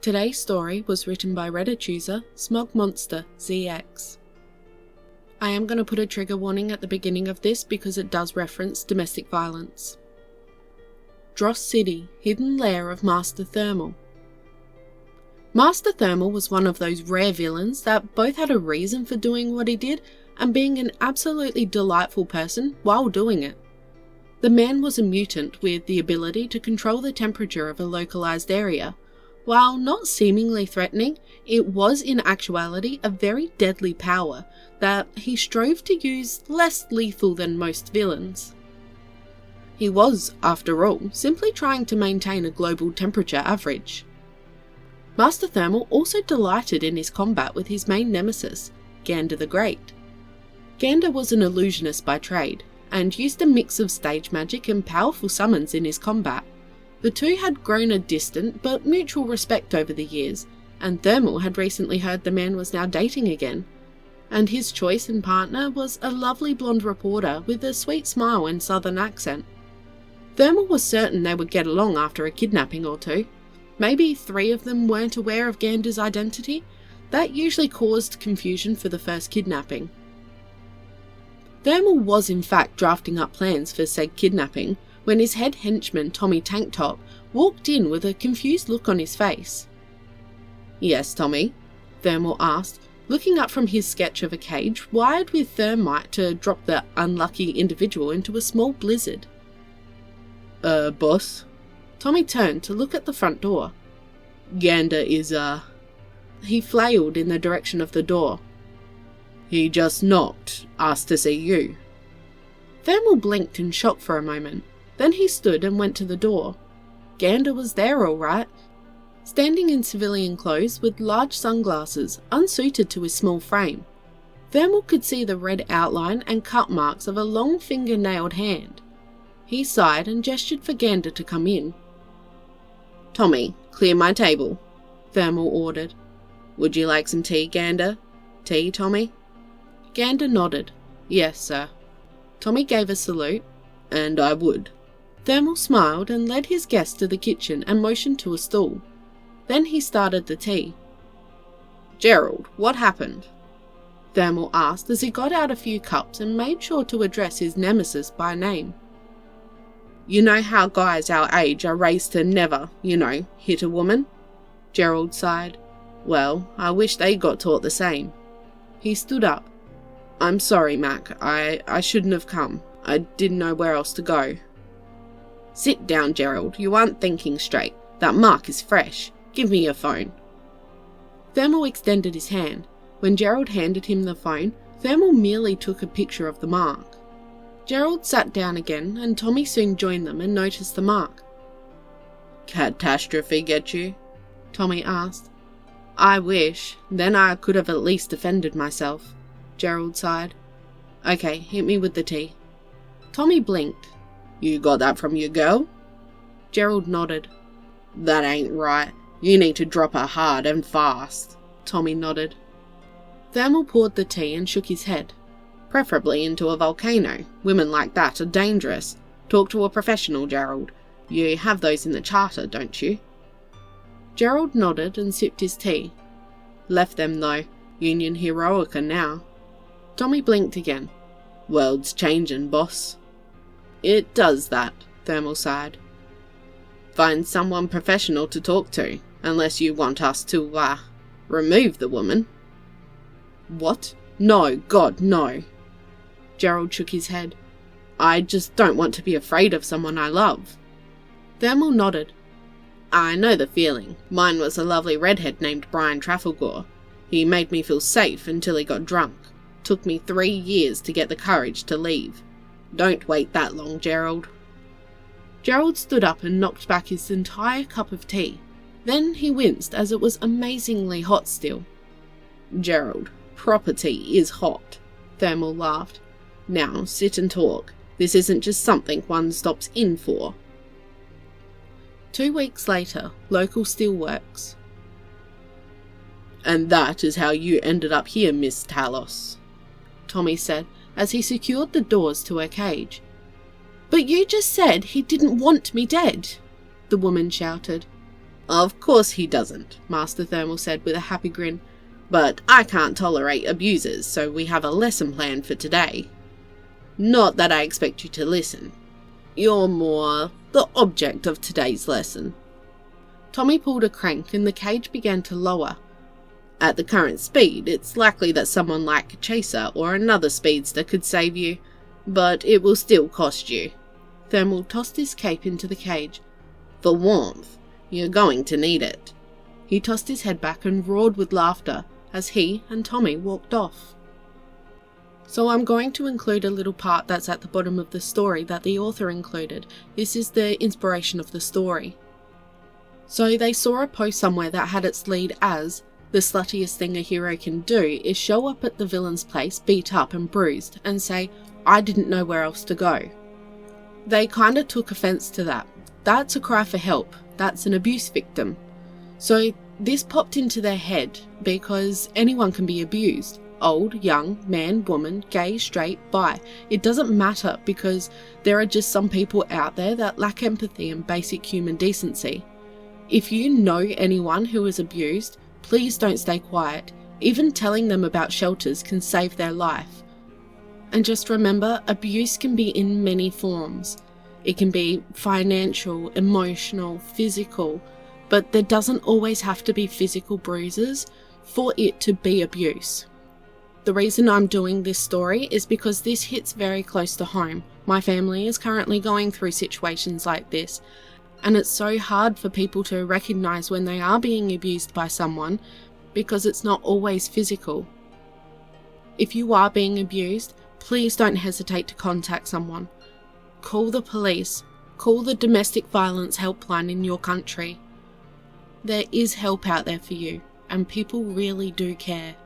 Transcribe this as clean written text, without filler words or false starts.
Today's story was written by Reddit user TheSmogmonsterZX. I am going to put a trigger warning at the beginning of this because it does reference domestic violence. Dross City, hidden lair of Master Thermal. Master Thermal was one of those rare villains that both had a reason for doing what he did and being an absolutely delightful person while doing it. The man was a mutant with the ability to control the temperature of a localized area. While not seemingly threatening, it was in actuality a very deadly power that he strove to use less lethal than most villains. He was, after all, simply trying to maintain a global temperature average. Master Thermal also delighted in his combat with his main nemesis, Gander the Great. Gander was an illusionist by trade, and used a mix of stage magic and powerful summons in his combat. The two had grown a distant but mutual respect over the years, and Thermal had recently heard the man was now dating again, and his choice and partner was a lovely blonde reporter with a sweet smile and southern accent. Thermal was certain they would get along after a kidnapping or two. Maybe 3 of them weren't aware of Gander's identity. That usually caused confusion for the first kidnapping. Thermal was in fact drafting up plans for said kidnapping, when his head henchman Tommy Tanktop walked in with a confused look on his face. "Yes, Tommy?" Thermal asked, looking up from his sketch of a cage wired with thermite to drop the unlucky individual into a small blizzard. Boss?" Tommy turned to look at the front door. "Gander is, He flailed in the direction of the door. "He just knocked, asked to see you." Thermal blinked in shock for a moment. Then he stood and went to the door. Gander was there all right, standing in civilian clothes with large sunglasses, unsuited to his small frame. Thermal could see the red outline and cut marks of a long finger-nailed hand. He sighed and gestured for Gander to come in. "Tommy, clear my table," Thermal ordered. "Would you like some tea, Gander? Tea, Tommy?" Gander nodded. "Yes, sir." Tommy gave a salute. "And I would." Thermal smiled and led his guest to the kitchen and motioned to a stool. Then he started the tea. "Gerald, what happened?" Thermal asked as he got out a few cups and made sure to address his nemesis by name. "You know how guys our age are raised to never, hit a woman?" Gerald sighed. "Well, I wish they got taught the same." He stood up. "I'm sorry, Mac. I shouldn't have come. I didn't know where else to go." "Sit down, Gerald. You aren't thinking straight. That mark is fresh. Give me your phone." Thermal extended his hand. When Gerald handed him the phone, Thermal merely took a picture of the mark. Gerald sat down again, and Tommy soon joined them and noticed the mark. "Catastrophe get you?" Tommy asked. "I wish. Then I could have at least defended myself." Gerald sighed. "Okay, hit me with the tea." Tommy blinked. "You got that from your girl?" Gerald nodded. "That ain't right. You need to drop her hard and fast." Tommy nodded. Thermal poured the tea and shook his head. "Preferably into a volcano. Women like that are dangerous. Talk to a professional, Gerald. You have those in the charter, don't you?" Gerald nodded and sipped his tea. "Left them though. Union Heroica now." Tommy blinked again. "World's changin', boss." "It does that," Thermal sighed. "Find someone professional to talk to, unless you want us to, remove the woman." "What? No, God, no." Gerald shook his head. "I just don't want to be afraid of someone I love." Thermal nodded. "I know the feeling. Mine was a lovely redhead named Brian Trafalgar. He made me feel safe until he got drunk. Took me 3 years to get the courage to leave. Don't wait that long, Gerald." Gerald stood up and knocked back his entire cup of tea. Then he winced as it was amazingly hot still. "Gerald, proper tea is hot," Thermal laughed. "Now sit and talk. This isn't just something one stops in for." 2 weeks later, local steelworks. "And that is how you ended up here, Miss Talos," Tommy said, as he secured the doors to her cage. "But you just said he didn't want me dead," the woman shouted. "Of course he doesn't," Master Thermal said with a happy grin. "But I can't tolerate abusers, so we have a lesson plan for today. Not that I expect you to listen. You're more the object of today's lesson." Tommy pulled a crank and the cage began to lower. "At the current speed, it's likely that someone like Chaser or another speedster could save you, but it will still cost you." Thermal tossed his cape into the cage. "For warmth, you're going to need it." He tossed his head back and roared with laughter as he and Tommy walked off. So I'm going to include a little part that's at the bottom of the story that the author included. This is the inspiration of the story. So they saw a post somewhere that had its lead as, "The sluttiest thing a hero can do is show up at the villain's place beat up and bruised and say, 'I didn't know where else to go.' They kinda took offense to that. That's a cry for help. That's an abuse victim. So this popped into their head because anyone can be abused. Old, young, man, woman, gay, straight, bi. It doesn't matter because there are just some people out there that lack empathy and basic human decency. If you know anyone who is abused, please don't stay quiet. Even telling them about shelters can save their life. And just remember, abuse can be in many forms. It can be financial, emotional, physical, but there doesn't always have to be physical bruises for it to be abuse. The reason I'm doing this story is because this hits very close to home. My family is currently going through situations like this, and it's so hard for people to recognise when they are being abused by someone because it's not always physical. If you are being abused, please don't hesitate to contact someone. Call the police. Call the domestic violence helpline in your country. There is help out there for you, and people really do care.